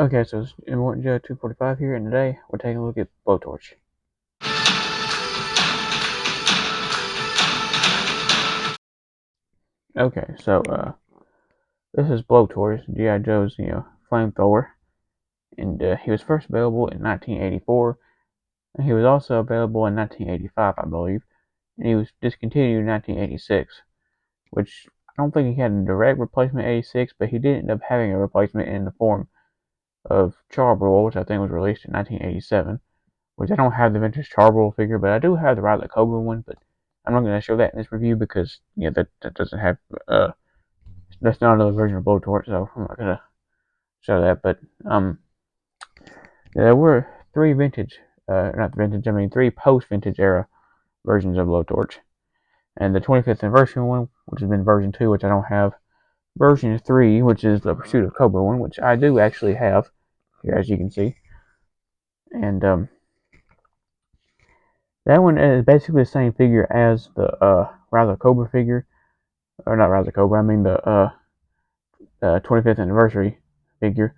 Okay, so it's Immortan Joe 245 here, and today we're taking a look at Blowtorch. Okay, so this is Blowtorch, G.I. Joe's flamethrower, and he was first available in 1984, and he was also available in 1985, I believe, and he was discontinued in 1986, which I don't think he had a direct replacement in 86, but he did end up having a replacement in the form of Charbroil, which I think was released in 1987. Which I don't have the vintage Charbroil figure, but I do have the Riley Cobra one, but I'm not going to show that in this review because that doesn't have that's not another version of Blowtorch, so I'm not going to show that. But there were three vintage, not vintage, I mean three post-vintage era versions of Blowtorch, and the 25th anniversary one, which has been version 2, which I don't have, version 3, which is the Pursuit of Cobra one, which I do actually have here, as you can see, and that one is basically the same figure as the Riley Cobra figure. Or not Rise of Cobra, I mean the 25th anniversary figure,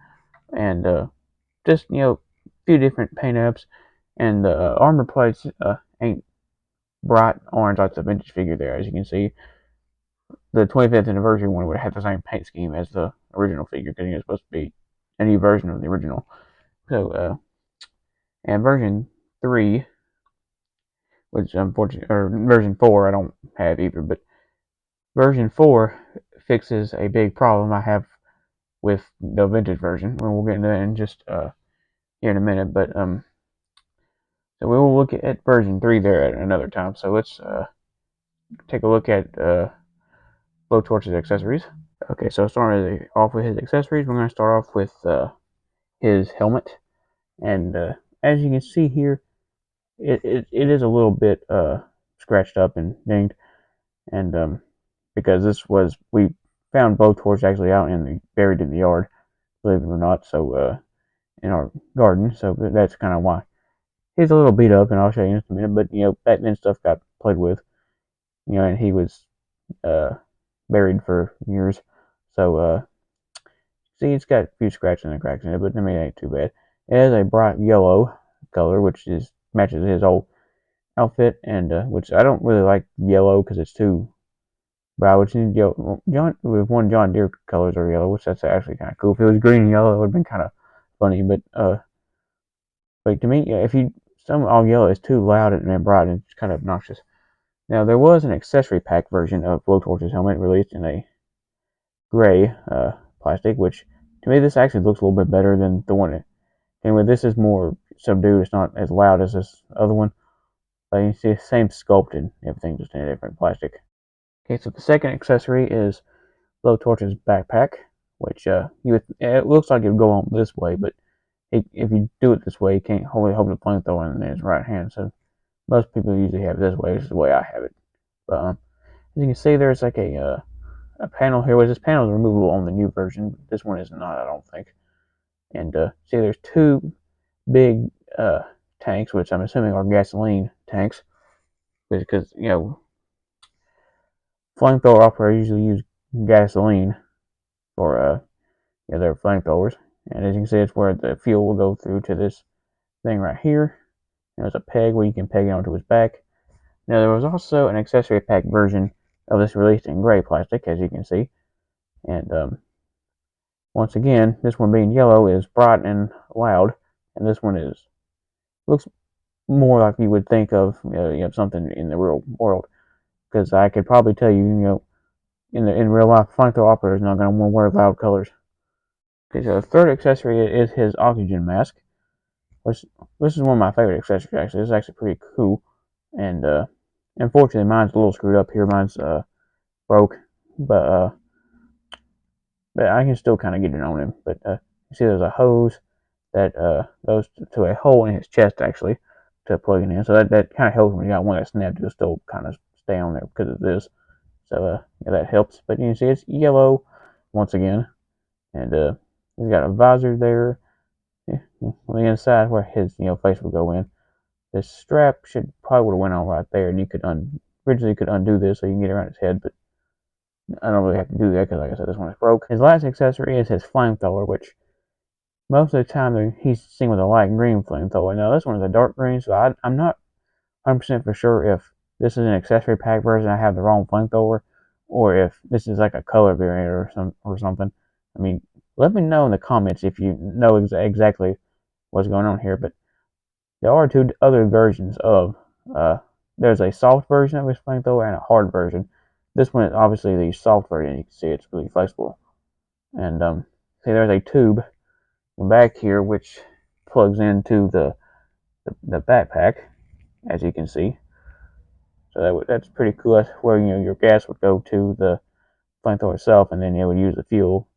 and just a few different paint ups, and the armor plates ain't bright orange like the vintage figure there. As you can see, the 25th anniversary one would have the same paint scheme as the original figure because it's supposed to be a new version of the original. So, and version 3, which unfortunately, or version 4, I don't have either, but version 4 fixes a big problem I have with the vintage version. We'll get into that in just here in a minute. But so we will look at version 3 there at another time. So let's take a look at Blowtorch's accessories. Okay, so starting off with his accessories, we're going to start off with his helmet, and as you can see here, it is a little bit scratched up and dinged, and because we found Blowtorch actually out buried in the yard, believe it or not. So in our garden, so that's kind of why he's a little beat up, and I'll show you in just a minute. But back then stuff got played with, and he was uh, buried for years. So see, it's got a few scratches and cracks in it, but I mean, it ain't too bad. It has a bright yellow color, which matches his old outfit, and which I don't really like yellow because it's too bright. Which is John Deere colors are yellow, which that's actually kind of cool. If it was green and yellow, it would have been kind of funny, but to me, if some all yellow is too loud and bright, and it's kind of obnoxious. Now, there was an accessory pack version of Blowtorch's helmet released in a gray plastic, which to me this actually looks a little bit better than the one. Anyway, this is more subdued. It's not as loud as this other one. But you see the same sculpt and everything, just in a different plastic. Okay, so the second accessory is Blowtorch's backpack, which it looks like it would go on this way, but if you do it this way, you can't hold the flamethrower in his right hand. So most people usually have it this way. This is the way I have it. But as you can see, there's like a panel here. This panel is removable on the new version. This one is not, I don't think. And see, there's two big tanks, which I'm assuming are gasoline tanks, because flamethrower operators usually use gasoline for their flamethrowers. And as you can see, it's where the fuel will go through to this thing right here. There's a peg where you can peg it onto his back. Now, there was also an accessory pack version of this released in gray plastic, as you can see. And once again, this one being yellow is bright and loud, and this one looks more like you would think of something in the real world. Because I could probably tell you, in real life, flamethrower operator is not going to want to wear loud colors. Okay, so the third accessory is his oxygen mask, which this is one of my favorite accessories. Actually, this is actually pretty cool, and unfortunately, mine's a little screwed up here. Mine's broke, but I can still kind of get it on him. But you see, there's a hose that goes to a hole in his chest actually to plug it in. So that kind of helps when you got one that snapped to still kind of stay on there because of this. So that helps. But you can see it's yellow once again, and he's got a visor there. On the inside where his face would go in. This strap probably would have went on right there, and you could originally could undo this so you can get around his head, but I don't really have to do that because, like I said, this one is broke. His last accessory is his flamethrower, which most of the time he's seen with a light green flamethrower. Now this one is a dark green, so I'm not 100% for sure if this is an accessory pack version. I have the wrong flamethrower, or if this is like a color variant or something. I mean, let me know in the comments if you know exactly what's going on here. But there are two other versions of. There's a soft version of this flamethrower and a hard version. This one is obviously the soft version. You can see it's really flexible. And see, there's a tube back here which plugs into the backpack, as you can see. So that's pretty cool. That's where your gas would go to the flamethrower itself, and then you would use the fuel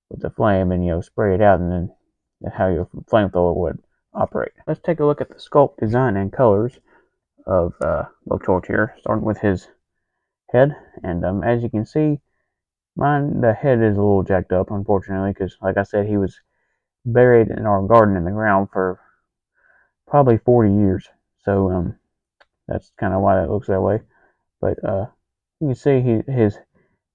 with the flame and spray it out, and then that's how your flamethrower would operate. Let's take a look at the sculpt, design, and colors of Blowtorch here, starting with his head. And as you can see, the head is a little jacked up, unfortunately, because like I said, he was buried in our garden in the ground for probably 40 years. So that's kind of why that looks that way. But you can see his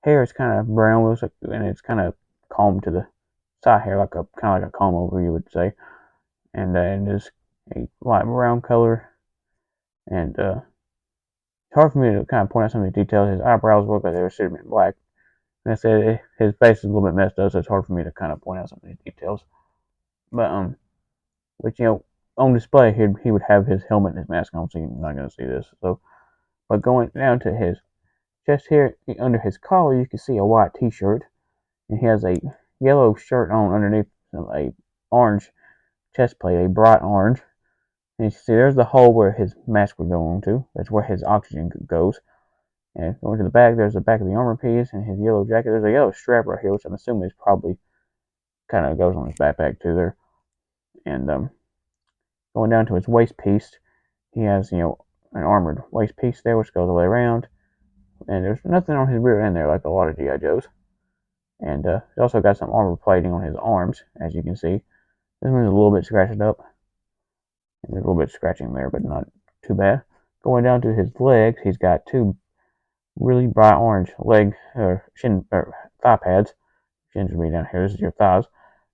hair is kind of brown, and it's kind of combed to the side hair, kind of like a comb over, you would say. And it is a light brown color. And it's hard for me to kind of point out some of the details. His eyebrows look like they should have been black. And I said his face is a little bit messed up, so it's hard for me to kind of point out some of these details. But which on display he would have his helmet and his mask on, so you're not going to see this. So, but going down to his chest here, under his collar, you can see a white T-shirt, and he has a yellow shirt on underneath a orange chest plate, a bright orange. And you can see there's the hole where his mask would go into. That's where his oxygen goes. And going to the back, there's the back of the armor piece and his yellow jacket. There's a yellow strap right here, which I'm assuming is probably kind of goes on his backpack too there. And going down to his waist piece, he has an armored waist piece there, which goes all the way around. And there's nothing on his rear end there, like a lot of GI Joes. And he's also got some armor plating on his arms, as you can see. This one's a little bit scratched up. And there's a little bit of scratching there, but not too bad. Going down to his legs, he's got two really bright orange thigh pads. Shins would be down here. This is your thighs.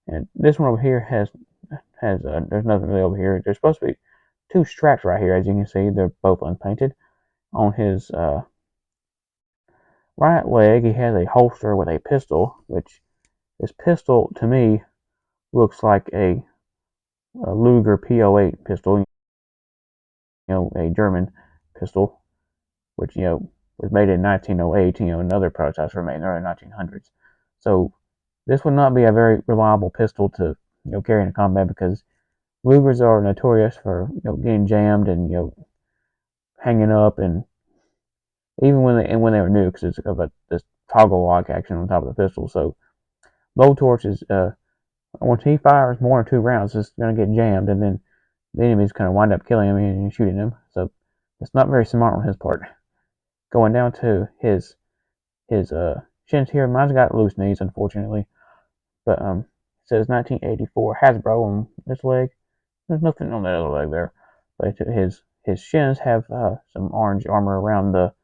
And this one over here has there's nothing really over here. There's supposed to be two straps right here, as you can see. They're both unpainted. On his right leg, he has a holster with a pistol, which this pistol, to me, looks like a Luger P08 pistol, a German pistol, which, was made in 1908, and other prototypes were made in the early 1900s. So this would not be a very reliable pistol to, carry in combat, because Lugers are notorious for, getting jammed and, hanging up, and even when they were new, because it's got this toggle lock action on top of the pistol. So Blowtorch is, once he fires more than 2 rounds, it's going to get jammed, and then the enemies kind of wind up killing him and shooting him. So it's not very smart on his part. Going down to his shins here, mine's got loose knees, unfortunately. But it says 1984 Hasbro on this leg. There's nothing on that other leg there. But his shins have some orange armor around the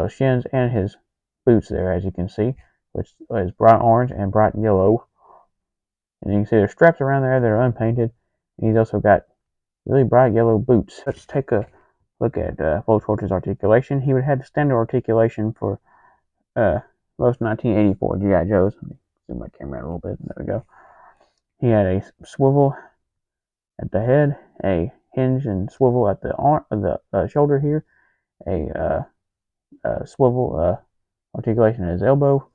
shins and his boots there, as you can see, which is bright orange and bright yellow. And you can see there's straps around there that are unpainted. And he's also got really bright yellow boots. Let's take a look at Blowtorch's articulation. He would have the standard articulation for most 1984 GI Joes. Let me zoom my camera out a little bit. There we go. He had a swivel at the head, a hinge and swivel at the arm, the shoulder here, a swivel articulation at his elbow.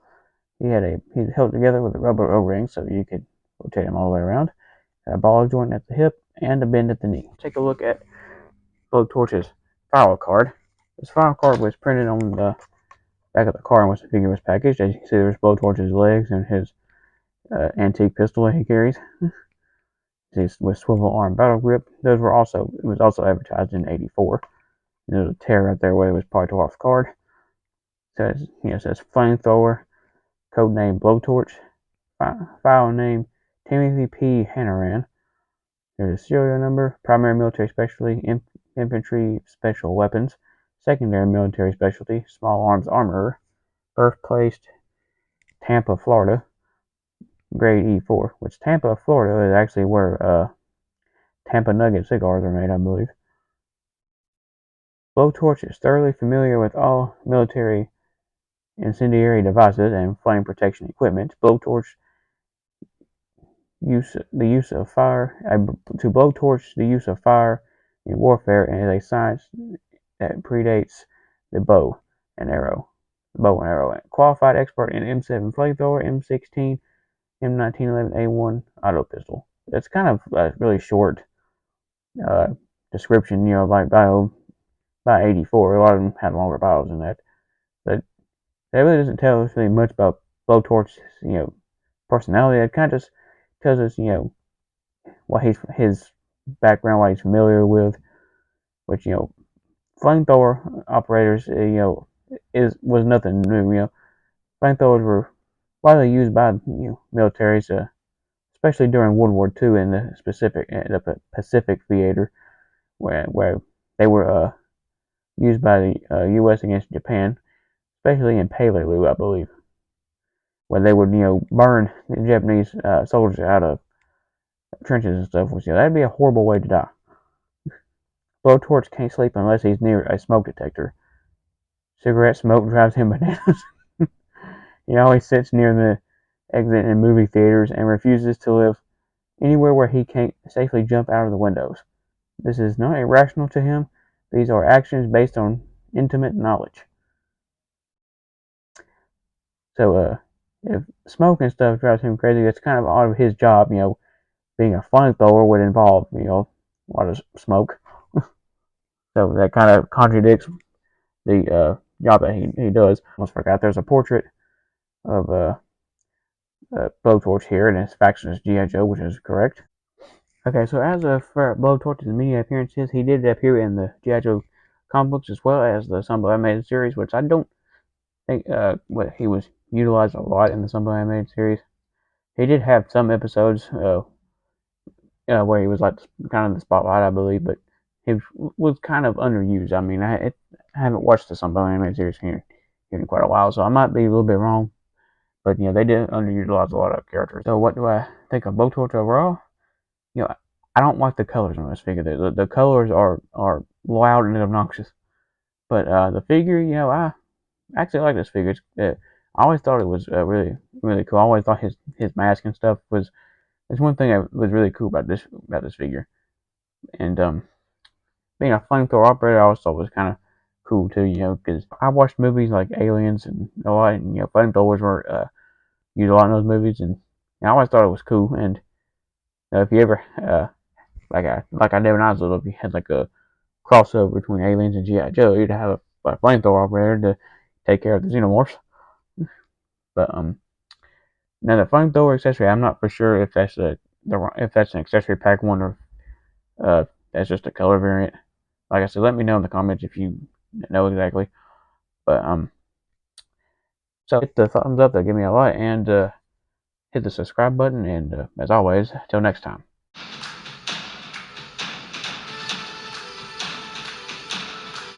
He's held together with a rubber O-ring, so you could rotate him all the way around. A ball joint at the hip and a bend at the knee. Take a look at Blowtorch's file card. This file card was printed on the back of the car in which the figure was packaged. As you can see, there's Blowtorch's legs and his antique pistol that he carries. With swivel arm battle grip. It was also advertised in '84. There's a tear right there where it was probably tore off the card. It says Flamethrower, code name Blowtorch, file name Timothy P. Hannaran. There's a serial number, primary military specialty, infantry special weapons, secondary military specialty, small arms armorer, birthplace Tampa, Florida, grade E4, which Tampa, Florida is actually where Tampa Nugget cigars are made, I believe. Blowtorch is thoroughly familiar with all military incendiary devices and flame protection equipment. Blowtorch the use of fire to blowtorch the use of fire in warfare is a science that predates the bow and arrow. Qualified expert in M7 flamethrower, M16, M1911A1 auto pistol. That's kind of a really short uh, description, like by 84. A lot of them had longer bios than that, but that really doesn't tell us really much about Blowtorch's, personality. It kind of just tells us, what his background, what he's familiar with, which flamethrower operators, was nothing new. Flamethrowers were widely used by militaries, especially during World War II in the Pacific theater, where they were used by the U.S. against Japan, especially in Peleliu, I believe, where they would burn the Japanese soldiers out of trenches and stuff. Which that'd be a horrible way to die. Blowtorch can't sleep unless he's near a smoke detector. Cigarette smoke drives him bananas. He always sits near the exit in movie theaters and refuses to live anywhere where he can't safely jump out of the windows. This is not irrational to him. These are actions based on intimate knowledge. So, if smoke and stuff drives him crazy, that's kind of out of his job. Being a flamethrower would involve, a lot of smoke. So that kind of contradicts the job that he does. Almost forgot there's a portrait of Blowtorch here, and his faction is G.I. Joe, which is correct. Okay, so as for Blowtorch's media appearances, he did appear in the G.I. Joe comic books as well as the Sunbow animated series, which I don't think he was utilized a lot in the Sunbow animated series. He did have some episodes where he was like kind of the spotlight, I believe, but he was kind of underused. I mean, I haven't watched the Sunbow animated series here in quite a while, so I might be a little bit wrong. But they did underutilize a lot of characters. So what do I think of Blowtorch overall? I don't like the colors on this figure. The colors are loud and obnoxious. But the figure, I actually like this figure. I always thought it was really really cool. I always thought his mask and stuff was. It's one thing that was really cool about this figure. And being a flamethrower operator, I always thought was kind of cool too. Because I watched movies like Aliens and a lot, and flamethrowers were used a lot in those movies, and I always thought it was cool. And if you ever like I did when I was little, if you had like a crossover between Aliens and G.I. Joe, you'd have a flamethrower operator to take care of the xenomorphs. But now the flamethrower accessory, I'm not for sure if that's if that's an accessory pack one or that's just a color variant. Like I said, let me know in the comments if you know exactly. But so hit the thumbs up, that give me a like, and hit the subscribe button. And as always, till next time.